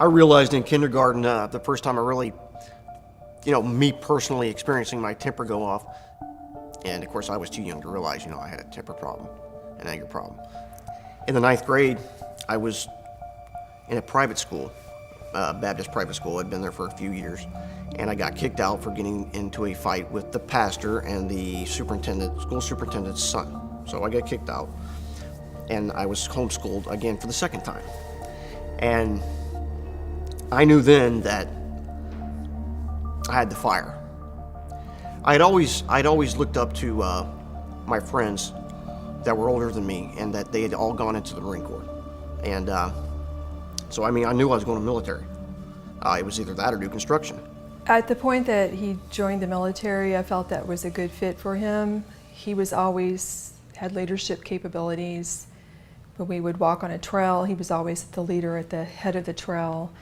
I realized in kindergarten, the first time I really, me personally experiencing my temper go off, and of course I was too young to realize, I had a temper problem, an anger problem. In the 9th grade, I was in a private school, Baptist private school. I'd been there for a few years, and I got kicked out for getting into a fight with the pastor and the school superintendent's son. So I got kicked out, and I was homeschooled again for the second time. And I knew then that I had the fire. I'd always looked up to my friends that were older than me, and that they had all gone into the Marine Corps. And so I knew I was going to the military. It was either that or do construction. At the point that he joined the military, I felt that was a good fit for him. He was always had leadership capabilities. When we would walk on a trail, he was always the leader at the head of the trail.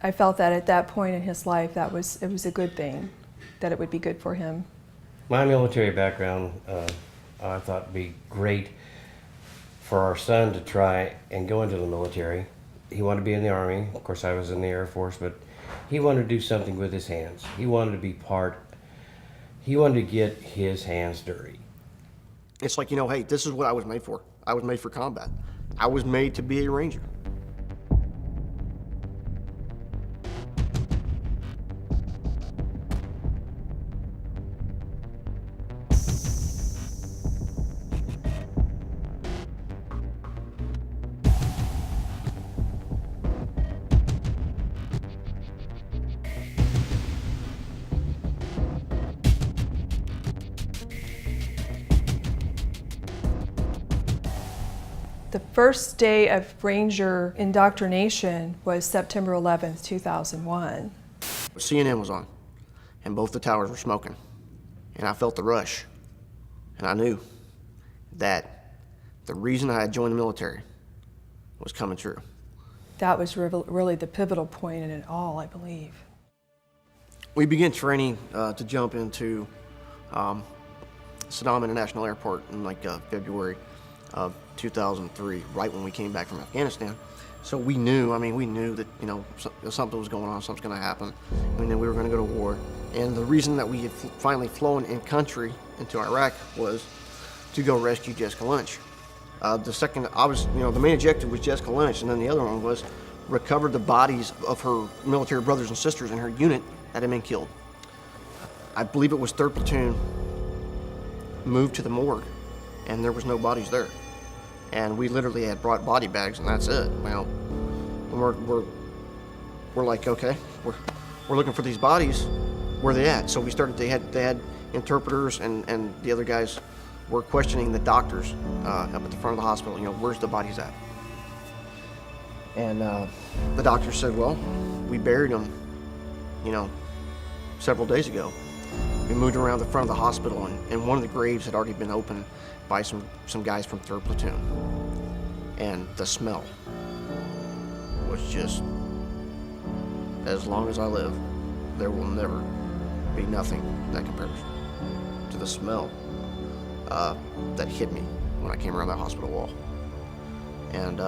I felt that at that point in his life, it was a good thing, that it would be good for him. My military background, I thought would be great for our son to try and go into the military. He wanted to be in the Army. Of course, I was in the Air Force, but he wanted to do something with his hands. He wanted to get his hands dirty. It's like, hey, this is what I was made for. I was made for combat. I was made to be a Ranger. The first day of Ranger indoctrination was September 11th, 2001. CNN was on, and both the towers were smoking, and I felt the rush, and I knew that the reason I had joined the military was coming true. That was really the pivotal point in it all, I believe. We began training to jump into Saddam International Airport in February of 2003, right when we came back from Afghanistan. So we knew that, something was going on, something's going to happen. We knew we were going to go to war. And the reason that we had finally flown in country into Iraq was to go rescue Jessica Lynch. The main objective was Jessica Lynch, and then the other one was recover the bodies of her military brothers and sisters in her unit that had been killed. I believe it was 3rd Platoon moved to the morgue, and there was no bodies there. And we literally had brought body bags, and that's it. Well, we're like, okay, we're looking for these bodies. Where are they at? So we started. They had interpreters, and the other guys were questioning the doctors up at the front of the hospital. Where's the bodies at? And the doctor said, well, we buried them, several days ago. We moved around the front of the hospital, and one of the graves had already been opened by some guys from 3rd Platoon. And the smell was just, as long as I live, there will never be nothing that compares to the smell that hit me when I came around that hospital wall. And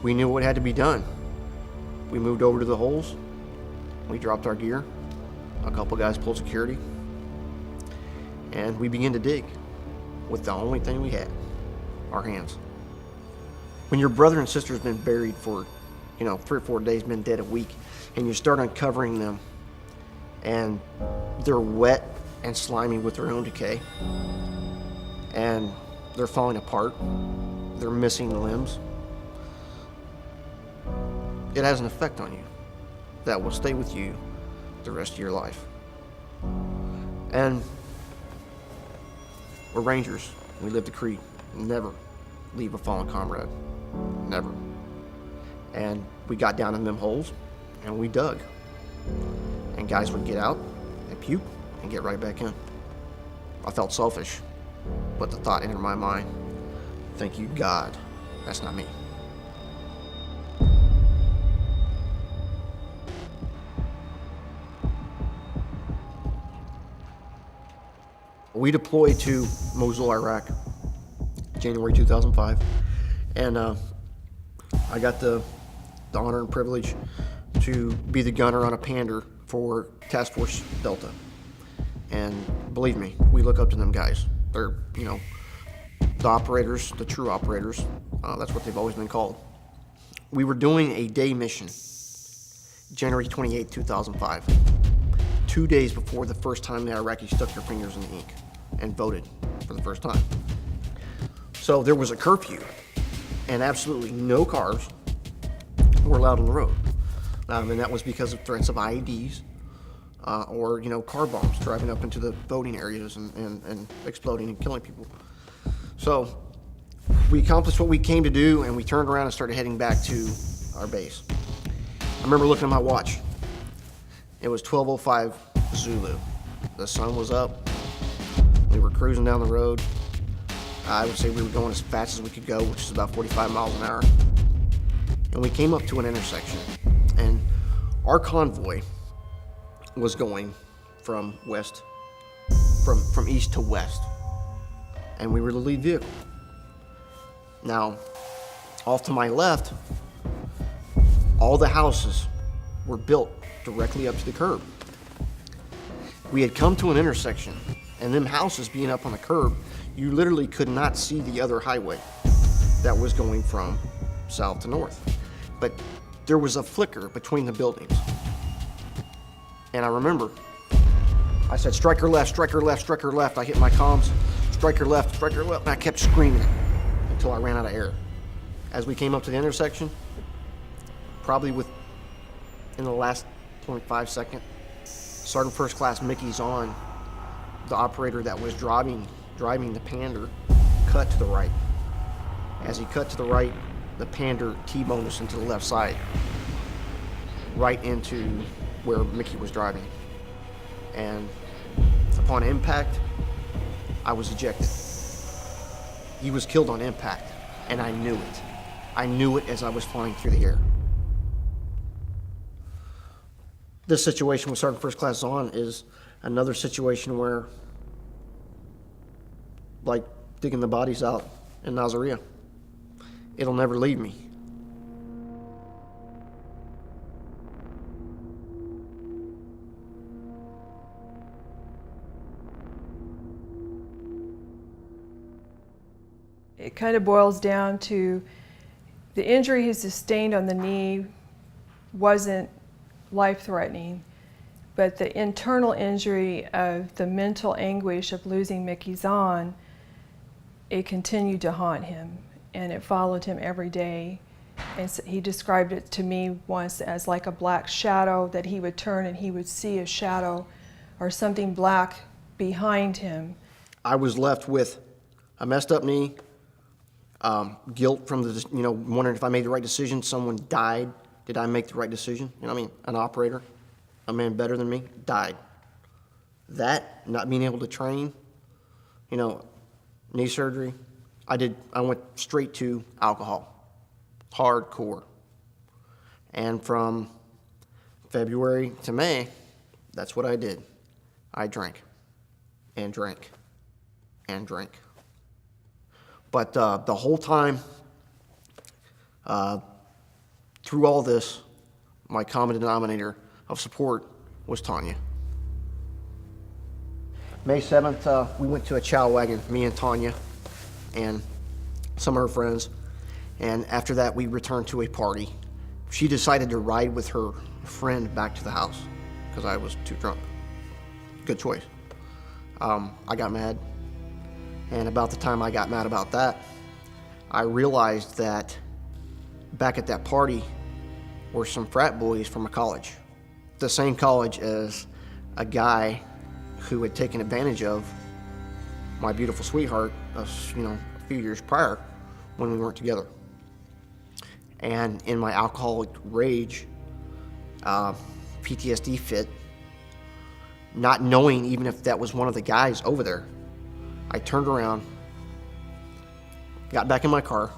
we knew what had to be done. We moved over to the holes. We dropped our gear. A couple guys pulled security. And we began to dig with the only thing we had, our hands. When your brother and sister's been buried for, 3 or 4 days, been dead a week, and you start uncovering them, and they're wet and slimy with their own decay, and they're falling apart, they're missing limbs, it has an effect on you that will stay with you the rest of your life. And we're Rangers. We live the creed. Never leave a fallen comrade. Never. And we got down in them holes, and we dug. And guys would get out and puke and get right back in. I felt selfish, but the thought entered my mind, thank you, God, that's not me. We deployed to Mosul, Iraq, January 2005, and I got the the honor and privilege to be the gunner on a Pander for Task Force Delta. And believe me, we look up to them guys. They're, you know, the operators, the true operators. That's what they've always been called. We were doing a day mission, January 28, 2005, 2 days before the first time the Iraqis stuck their fingers in the ink and voted for the first time. So there was a curfew, and absolutely no cars were allowed on the road. And that was because of threats of IEDs or, you know, car bombs driving up into the voting areas and exploding and killing people. So we accomplished what we came to do, and we turned around and started heading back to our base. I remember looking at my watch. It was 12:05 Zulu. The sun was up. We were cruising down the road. I would say we were going as fast as we could go, which is about 45 miles an hour. And we came up to an intersection, and our convoy was going from east to west, and we were the lead vehicle. Now, off to my left, all the houses were built directly up to the curb. We had come to an intersection, and them houses being up on the curb, you literally could not see the other highway that was going from south to north. But there was a flicker between the buildings. And I remember, I said, striker left, striker left, striker left. I hit my comms, striker left, and I kept screaming until I ran out of air. As we came up to the intersection, probably in the last 0.5 second, Sergeant First Class Mickey Zahn, the operator that was driving the Pander, cut to the right. As he cut to the right, the Pander T-boned us into the left side, right into where Mickey was driving. And upon impact, I was ejected. He was killed on impact, and I knew it. I knew it as I was flying through the air. This situation with Sergeant First Class Zahn is another situation where, like digging the bodies out in Nasiriyah, it'll never leave me. It kind of boils down to the injury he sustained on the knee wasn't life-threatening, but the internal injury of the mental anguish of losing Mickey Zahn, it continued to haunt him, and it followed him every day. And so he described it to me once as like a black shadow, that he would turn and he would see a shadow or something black behind him. I was left with a messed up knee, guilt from the, wondering if I made the right decision. Someone died. Did I make the right decision? An operator, a man better than me, died. That, not being able to train, knee surgery, I went straight to alcohol, hardcore. And from February to May, that's what I did. I drank and drank and drank. But the whole time, through all this, my common denominator of support was Tanya. May 7th, we went to a chow wagon, me and Tanya and some of her friends. And after that, we returned to a party. She decided to ride with her friend back to the house because I was too drunk. Good choice. I got mad. And about the time I got mad about that, I realized that back at that party were some frat boys from a college. The same college as a guy who had taken advantage of my beautiful sweetheart, a few years prior when we weren't together. And in my alcoholic rage, PTSD fit, not knowing even if that was one of the guys over there, I turned around, got back in my car,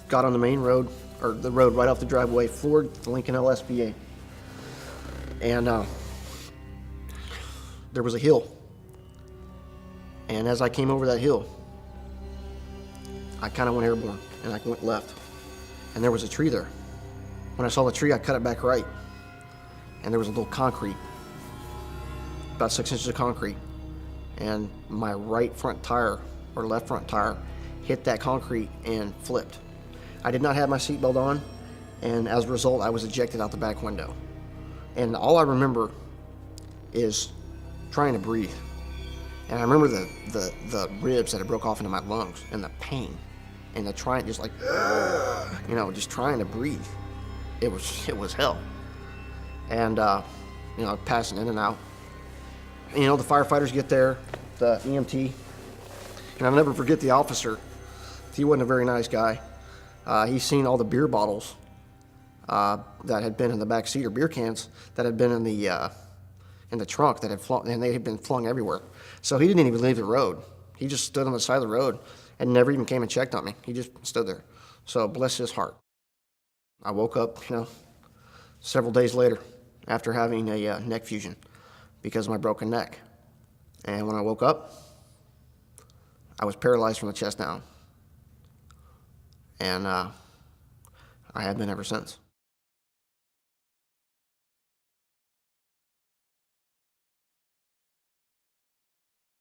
got on the main road, or the road right off the driveway, floored the Lincoln LSBA. And there was a hill. And as I came over that hill, I kind of went airborne, and I went left. and there was a tree there. When I saw the tree, I cut it back right, and there was a little concrete, about 6 inches of concrete, and my right front tire, or left front tire, hit that concrete and flipped. I did not have my seatbelt on, and as a result, I was ejected out the back window. And all I remember is trying to breathe. And I remember the ribs that had broke off into my lungs, and the pain, and the trying, just like, you know, just trying to breathe. It was hell. And, you know, passing in and out. And, you know, the firefighters get there, the EMT, and I'll never forget the officer. He wasn't a very nice guy. He's seen all the beer bottles that had been in the back seat, or beer cans that had been in the trunk that had flung, and they had been flung everywhere. So he didn't even leave the road. He just stood on the side of the road and never even came and checked on me. He just stood there. So bless his heart. I woke up, you know, several days later after having a neck fusion because of my broken neck. And when I woke up, I was paralyzed from the chest down. And I have been ever since.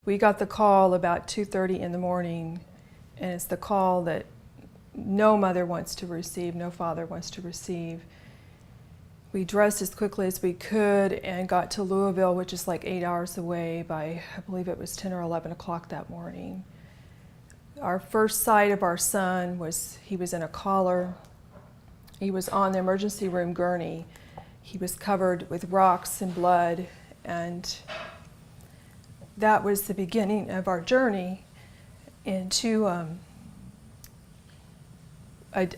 We got the call about 2:30 in the morning, and it's the call that no mother wants to receive, no father wants to receive. We dressed as quickly as we could and got to Louisville, which is like 8 hours away, by, I believe it was 10 or 11 o'clock that morning. Our first sight of our son was, he was in a collar. He was on the emergency room gurney. He was covered with rocks and blood, and that was the beginning of our journey into a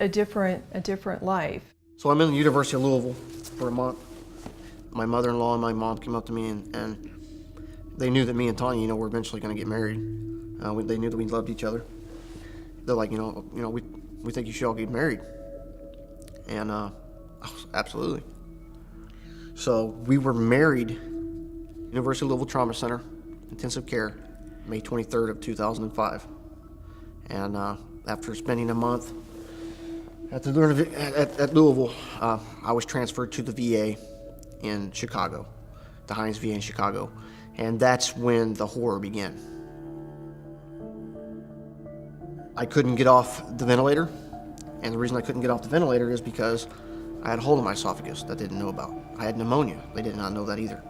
different life. So I'm in the University of Louisville for a month. My mother-in-law and my mom came up to me, and they knew that me and Tanya, you know, were eventually going to get married. They knew that we loved each other. They're like, you know, we think you should all get married. And absolutely. So we were married, University of Louisville Trauma Center, intensive care, May 23rd of 2005. And after spending a month at Louisville, I was transferred to the VA in Chicago, the Hines VA in Chicago. And that's when the horror began. I couldn't get off the ventilator, and the reason I couldn't get off the ventilator is because I had a hole in my esophagus that they didn't know about. I had pneumonia. They did not know that either.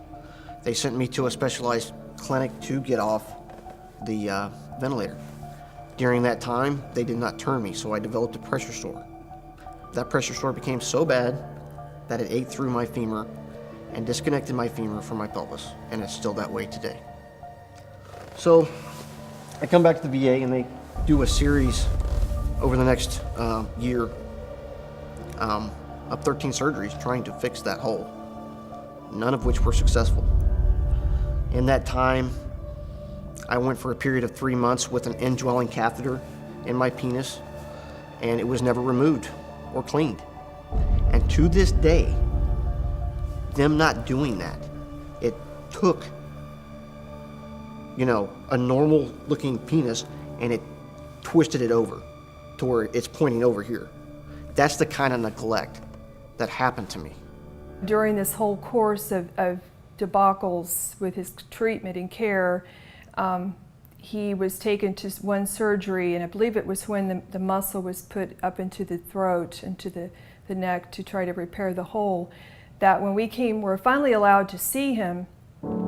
They sent me to a specialized clinic to get off the ventilator. During that time, they did not turn me, so I developed a pressure sore. That pressure sore became so bad that it ate through my femur and disconnected my femur from my pelvis, and it's still that way today. So I come back to the VA, and they do a series over the next year of 13 surgeries trying to fix that hole, none of which were successful. In that time, I went for a period of 3 months with an indwelling catheter in my penis, and it was never removed or cleaned. And to this day, them not doing that, it took, you know, a normal looking penis and it twisted it over to where it's pointing over here. That's the kind of neglect that happened to me. During this whole course of debacles with his treatment and care, he was taken to one surgery, and I believe it was when the muscle was put up into the throat, into the neck to try to repair the hole, that when we were finally allowed to see him,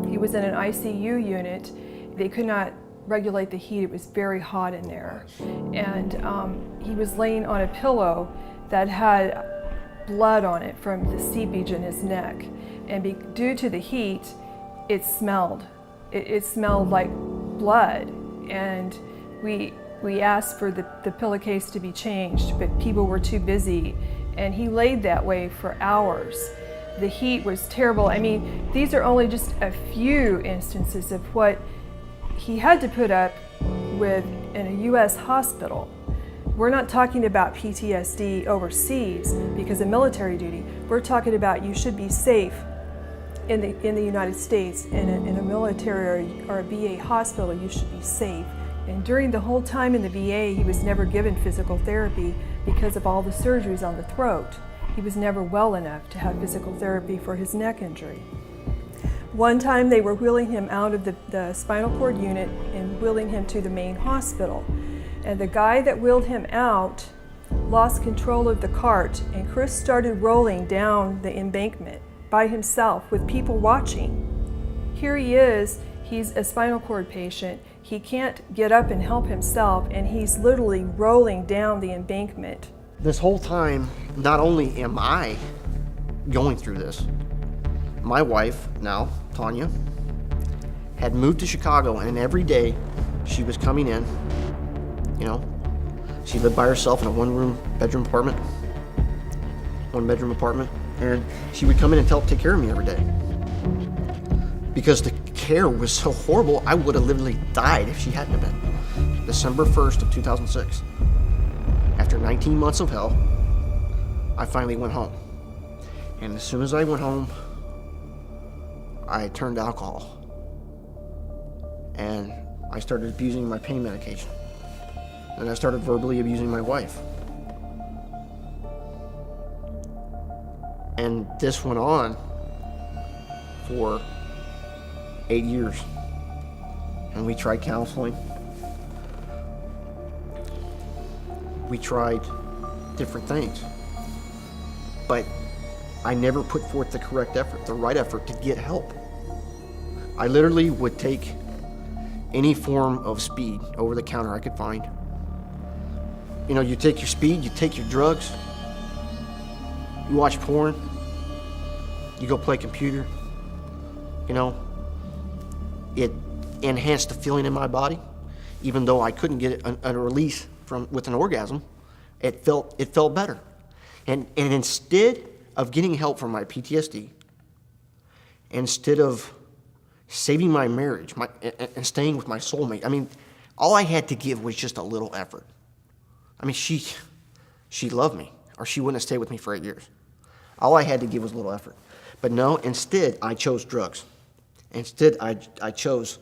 he was in an ICU unit. They could not regulate the heat. It was very hot in there. And he was laying on a pillow that had blood on it from the seepage in his neck. And due to the heat, it smelled. It smelled like blood. And we asked for the pillowcase to be changed, but people were too busy. And he laid that way for hours. The heat was terrible. I mean, these are only just a few instances of what he had to put up with in a U.S. hospital. We're not talking about PTSD overseas because of military duty. We're talking about you should be safe in the United States, in a military or a VA hospital. You should be safe And during the whole time in the VA, he was never given physical therapy because of all the surgeries on the throat. He was never well enough to have physical therapy for his neck injury. One time they were wheeling him out of the spinal cord unit and wheeling him to the main hospital. And the guy that wheeled him out lost control of the cart, and Chris started rolling down the embankment by himself with people watching. Here he is, he's a spinal cord patient. He can't get up and help himself, and he's literally rolling down the embankment. This whole time, not only am I going through this, my wife, now Tanya, had moved to Chicago, and every day she was coming in, you know, she lived by herself in a one bedroom apartment, and she would come in and help take care of me every day. Because the care was so horrible, I would have literally died if she hadn't have been. December 1st of 2006, after 19 months of hell, I finally went home. And as soon as I went home, I turned to alcohol. And I started abusing my pain medication. And I started verbally abusing my wife. And this went on for 8 years. And we tried counseling. We tried different things. But I never put forth the correct effort, the right effort to get help. I literally would take any form of speed over the counter I could find. You know, you take your speed, you take your drugs, you watch porn, you go play computer. You know, it enhanced the feeling in my body, even though I couldn't get a release with an orgasm. It felt better. And instead of getting help from my PTSD, instead of saving my marriage and staying with my soulmate, I mean, all I had to give was just a little effort. I mean, she loved me, or she wouldn't have stayed with me for 8 years. All I had to give was a little effort. But no, instead, I chose drugs. Instead, I chose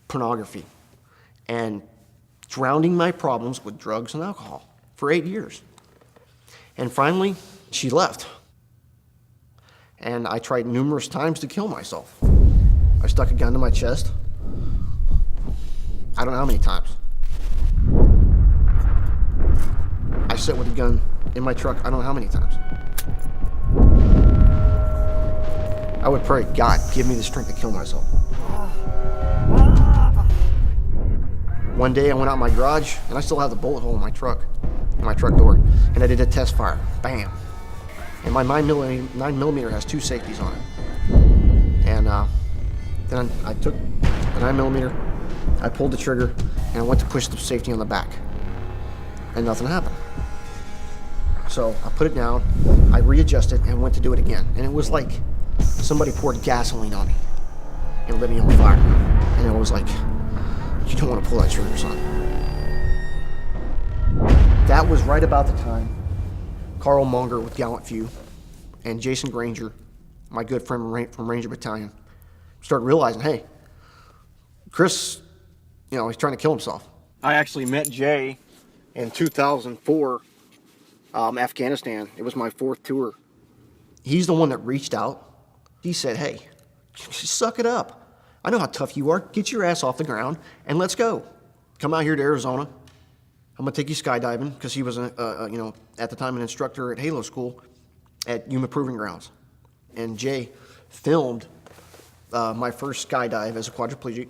pornography and drowning my problems with drugs and alcohol for 8 years. And finally, she left. And I tried numerous times to kill myself. I stuck a gun to my chest. I don't know how many times. I sat with a gun in my truck, I don't know how many times. I would pray, God, give me the strength to kill myself. One day I went out in my garage, and I still have the bullet hole in my truck door, and I did a test fire, bam. And my 9mm has 2 safeties on it. And then I took the 9mm, I pulled the trigger, and I went to push the safety on the back. And nothing happened. So I put it down, I readjusted, and went to do it again. And it was like somebody poured gasoline on me and lit me on fire. And it was like, you don't want to pull that trigger, son. That was right about the time Carl Monger with Gallant Few and Jason Granger, my good friend from Ranger Battalion, started realizing, hey, Chris, you know, he's trying to kill himself. I actually met Jay in 2004, Afghanistan. It was my 4th tour. He's the one that reached out. He said, hey, suck it up. I know how tough you are. Get your ass off the ground and let's go. Come out here to Arizona. I'm gonna take you skydiving, because he was, you know, at the time an instructor at Halo School at Yuma Proving Grounds. And Jay filmed my first skydive as a quadriplegic,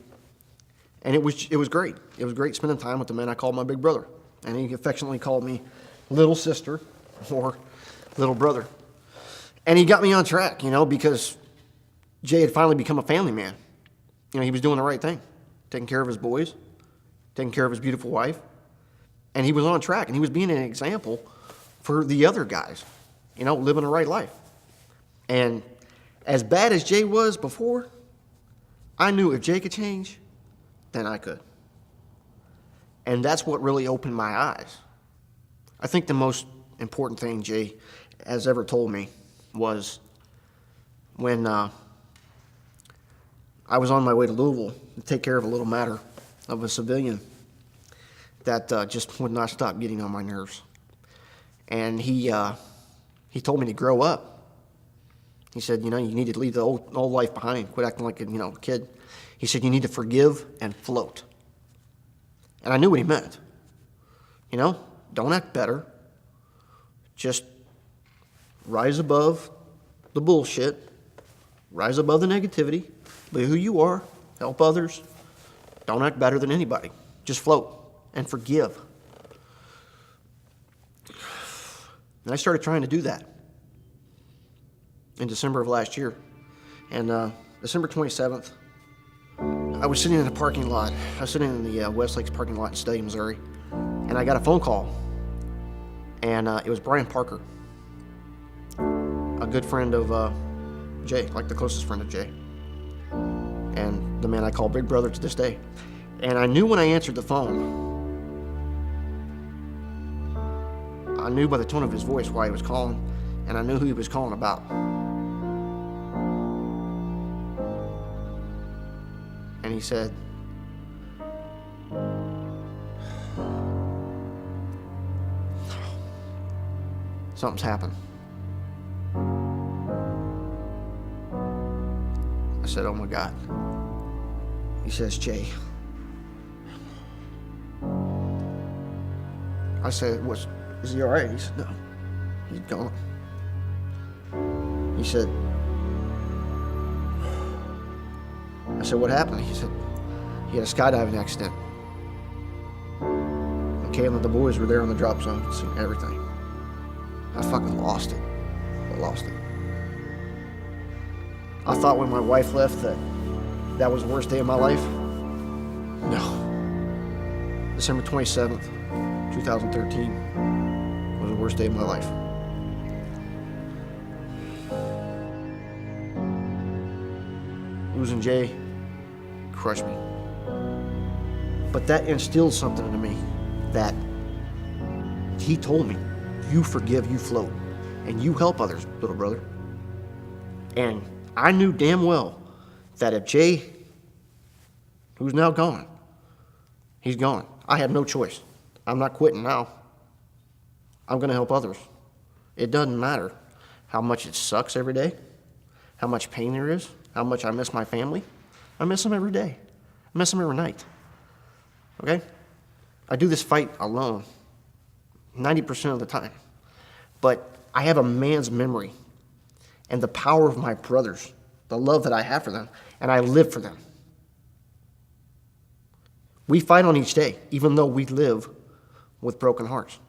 and it was great. It was great spending time with the man I called my big brother, and he affectionately called me little sister or little brother. And he got me on track, you know, because Jay had finally become a family man. You know, he was doing the right thing, taking care of his boys, taking care of his beautiful wife. And he was on track, and he was being an example for the other guys, you know, living a right life. And as bad as Jay was before, I knew if Jay could change, then I could. And that's what really opened my eyes. I think the most important thing Jay has ever told me was when I was on my way to Louisville to take care of a little matter of a civilian that just would not stop getting on my nerves. And he told me to grow up. He said, you need to leave the old life behind, quit acting like a kid. He said, you need to forgive and float. And I knew what he meant. Don't act better. Just rise above the bullshit, rise above the negativity, be who you are, help others. Don't act better than anybody. Just float and forgive. And I started trying to do that in December of last year. And December 27th, I was sitting in a parking lot. I was sitting in the West Lakes parking lot in Stadium, Missouri, and I got a phone call. And it was Brian Parker, a good friend of Jay, like the closest friend of Jay, and the man I call Big Brother to this day. And I knew when I answered the phone, I knew by the tone of his voice why he was calling, and I knew who he was calling about. And he said, something's happened. I said, oh my God. He says, Jay. I said, is he all right? He said, no, he's gone. He said, I said, what happened? He said, he had a skydiving accident. And Kayla and the boys were there on the drop zone, seeing everything. I fucking lost it. I lost it. I thought when my wife left that was the worst day of my life. No. December 27th, 2013 was the worst day of my life. Losing Jay crushed me. But that instilled something into me that he told me, you forgive, you float, and you help others, little brother. And I knew damn well that if Jay, who's now gone, he's gone. I had no choice. I'm not quitting now. I'm going to help others. It doesn't matter how much it sucks every day, how much pain there is, how much I miss my family. I miss them every day. I miss them every night. Okay? I do this fight alone 90% of the time. But I have a man's memory and the power of my brothers, the love that I have for them, and I live for them. We fight on each day, even though we live with broken hearts.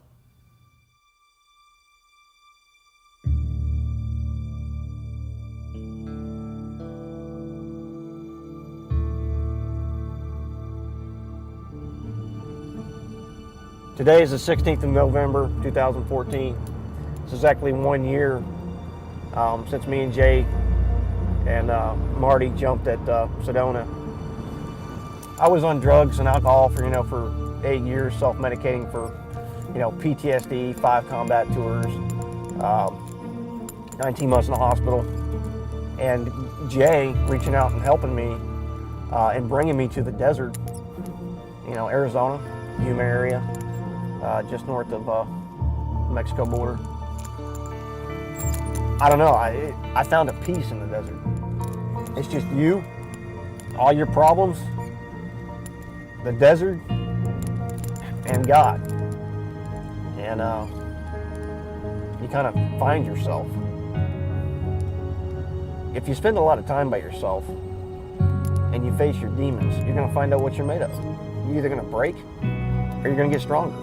Today is the 16th of November, 2014. It's exactly 1 year since me and Jay and Marty jumped at Sedona. I was on drugs and alcohol for 8 years, self-medicating for PTSD, 5 combat tours, 19 months in the hospital, and Jay reaching out and helping me and bringing me to the desert, Arizona, Yuma area, just north of Mexico border. I don't know, I found a peace in the desert. It's just you, all your problems, the desert, and God. And you kind of find yourself. If you spend a lot of time by yourself and you face your demons, you're going to find out what you're made of. You're either going to break or you're going to get stronger.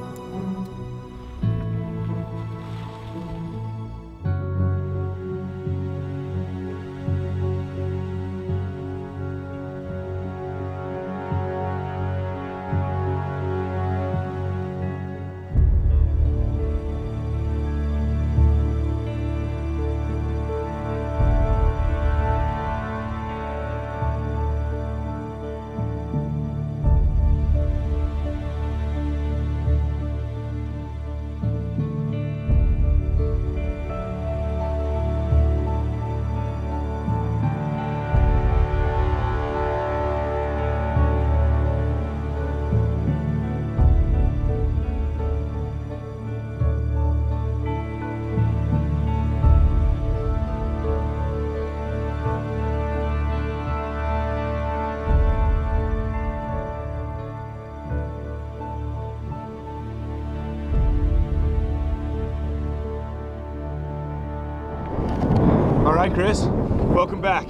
right, Chris. Welcome back.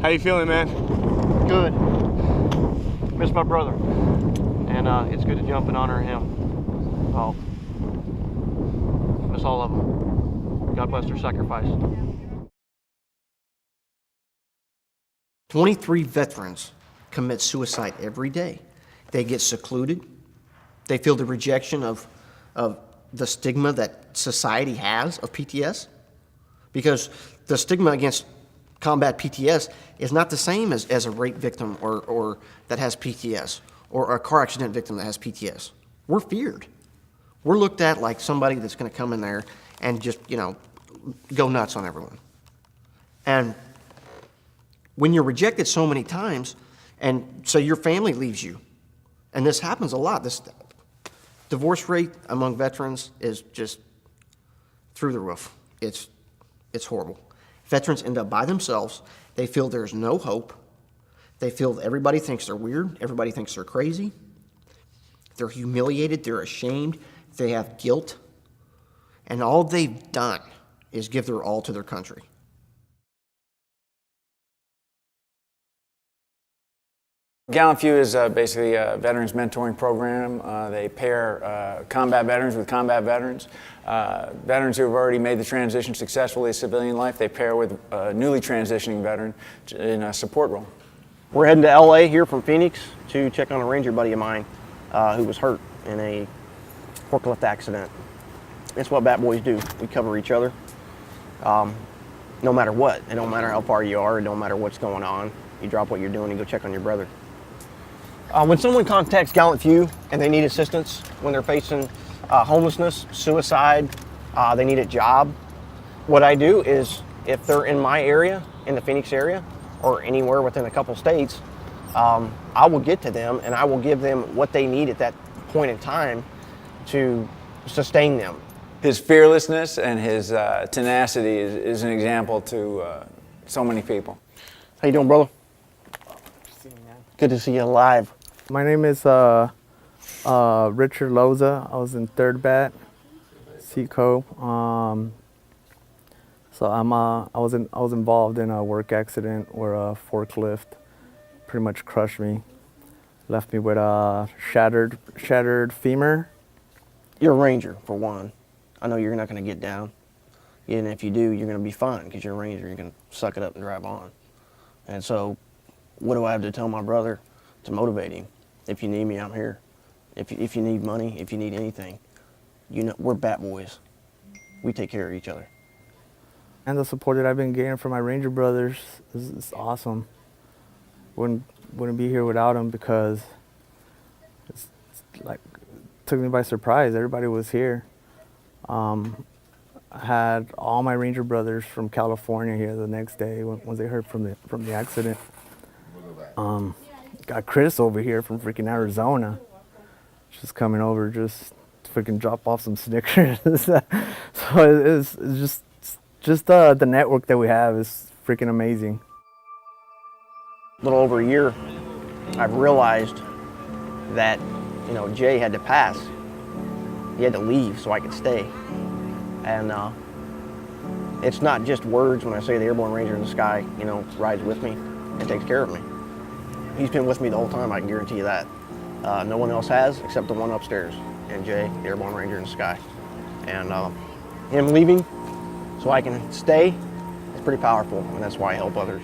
How you feeling, man? Good. Miss my brother. And it's good to jump and honor him. Oh, miss all of them. God bless their sacrifice. 23 veterans commit suicide every day. They get secluded. They feel the rejection of the stigma that society has of PTS. Because the stigma against combat PTS is not the same as a rape victim or that has PTS, or a car accident victim that has PTS. We're feared. We're looked at like somebody that's going to come in there and just, go nuts on everyone. And when you're rejected so many times, and so your family leaves you, and this happens a lot, this divorce rate among veterans is just through the roof. It's horrible. Veterans end up by themselves. They feel there's no hope. They feel everybody thinks they're weird. Everybody thinks they're crazy. They're humiliated. They're ashamed. They have guilt. And all they've done is give their all to their country. Gallant Few is basically a veterans mentoring program. They pair combat veterans with combat veterans. Veterans who have already made the transition successfully to civilian life, they pair with a newly transitioning veteran in a support role. We're heading to LA here from Phoenix to check on a Ranger buddy of mine who was hurt in a forklift accident. That's what Bat Boys do. We cover each other. No matter what. It don't matter how far you are. It don't matter what's going on. You drop what you're doing and go check on your brother. When someone contacts Gallant Few and they need assistance when they're facing homelessness, suicide, they need a job, what I do is if they're in my area, in the Phoenix area, or anywhere within a couple states, I will get to them and I will give them what they need at that point in time to sustain them. His fearlessness and his tenacity is an example to so many people. How you doing, brother? Good to see you alive. My name is Richard Loza. I was in 3rd Bat, Seaco. So I was involved in a work accident where a forklift pretty much crushed me, left me with a shattered femur. You're a Ranger, for one. I know you're not going to get down. And if you do, you're going to be fine because you're a Ranger. You're going to suck it up and drive on. And so what do I have to tell my brother to motivate him? If you need me, I'm here. If you need money, if you need anything, we're Bat Boys. We take care of each other. And the support that I've been getting from my Ranger brothers is awesome. Wouldn't be here without them because it's like took me by surprise. Everybody was here. I had all my Ranger brothers from California here the next day when they heard from the accident. Got Chris over here from freaking Arizona, just coming over just to freaking drop off some Snickers. So it's just the network that we have is freaking amazing. A little over a year, I've realized that, Jay had to pass. He had to leave so I could stay. And it's not just words when I say the Airborne Ranger in the sky, rides with me and takes care of me. He's been with me the whole time, I can guarantee you that. No one else has except the one upstairs, and Jay, the Airborne Ranger in the sky. And him leaving so I can stay is pretty powerful, and that's why I help others.